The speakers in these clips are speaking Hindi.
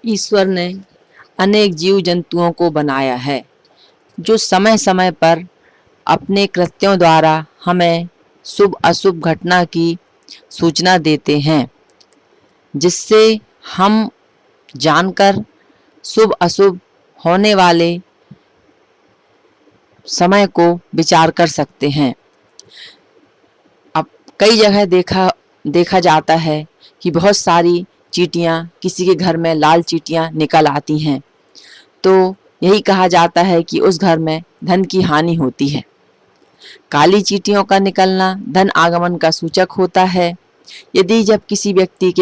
ईश्वर ने अनेक जीव जंतुओं को बनाया है जो समय समय पर अपने कृत्यों द्वारा हमें शुभ अशुभ घटना की सूचना देते हैं, जिससे हम जानकर शुभ अशुभ होने वाले समय को विचार कर सकते हैं। अब कई जगह देखा जाता है कि बहुत सारी चींटियां, किसी के घर में लाल चींटियां निकल आती हैं, तो यही कहा जाता है कि उस घर में धन की हानि होती है। काली चींटियों का निकलना धन आगमन का सूचक होता है। यदि जब किसी व्यक्ति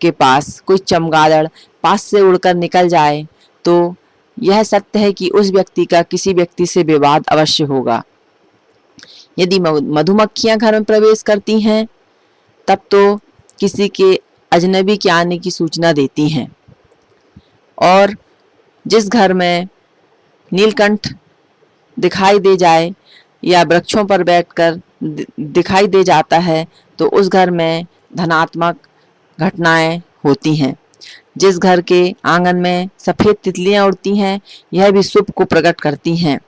के पास कोई चमगादड़ पास से उड़कर निकल जाए, तो यह सत्य है कि उस व्यक्ति का किसी व्यक्ति से विवाद अवश्य होगा। यदि मधुमक्खियां घर में प्रवेश करती हैं, तब तो किसी के अजनबी के आने की सूचना देती हैं। और जिस घर में नीलकंठ दिखाई दे जाए या वृक्षों पर बैठकर दिखाई दे जाता है, तो उस घर में धनात्मक घटनाएं होती हैं। जिस घर के आंगन में सफ़ेद तितलियां उड़ती हैं, यह भी शुभ को प्रकट करती हैं।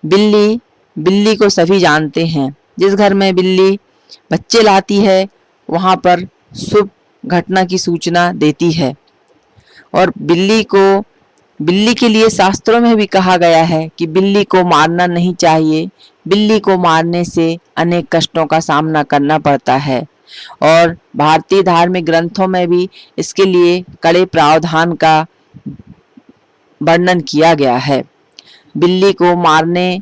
बिल्ली को सभी जानते हैं। जिस घर में बिल्ली बच्चे लाती है, वहाँ पर शुभ घटना की सूचना देती है। और बिल्ली के लिए शास्त्रों में भी कहा गया है कि बिल्ली को मारना नहीं चाहिए। बिल्ली को मारने से अनेक कष्टों का सामना करना पड़ता है। और भारतीय धार्मिक ग्रंथों में भी इसके लिए कड़े प्रावधान का वर्णन किया गया है। बिल्ली को मारने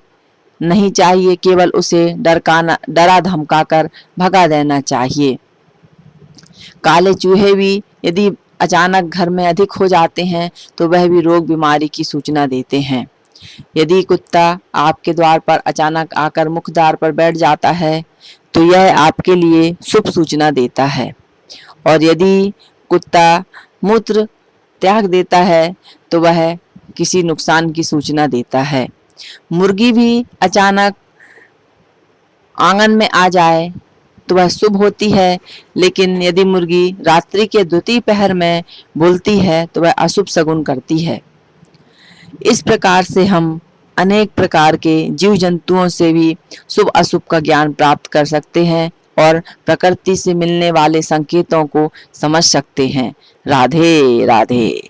नहीं चाहिए, केवल उसे डरा धमकाकर भगा देना चाहिए। काले चूहे भी यदि अचानक घर में अधिक हो जाते हैं, तो वह भी रोग बीमारी की सूचना देते हैं। यदि कुत्ता आपके द्वार पर अचानक आकर मुख्य द्वार पर बैठ जाता है, तो यह आपके लिए शुभ सूचना देता है। और यदि कुत्ता मूत्र त्याग देता है, तो वह किसी नुकसान की सूचना देता है। मुर्गी भी अचानक आंगन में आ जाए तो वह शुभ होती है, लेकिन यदि मुर्गी रात्रि के द्वितीय पहर में बोलती है, तो वह अशुभ शगुन करती है। इस प्रकार से हम अनेक प्रकार के जीव जंतुओं से भी शुभ अशुभ का ज्ञान प्राप्त कर सकते हैं और प्रकृति से मिलने वाले संकेतों को समझ सकते हैं। राधे राधे।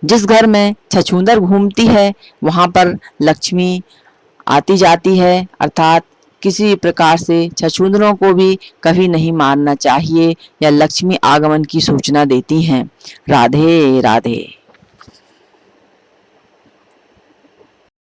जिस घर में छछूंदर घूमती है, वहां पर लक्ष्मी आती जाती है, अर्थात किसी प्रकार से छछूंदरों को भी कभी नहीं मारना चाहिए, या लक्ष्मी आगमन की सूचना देती हैं। राधे राधे।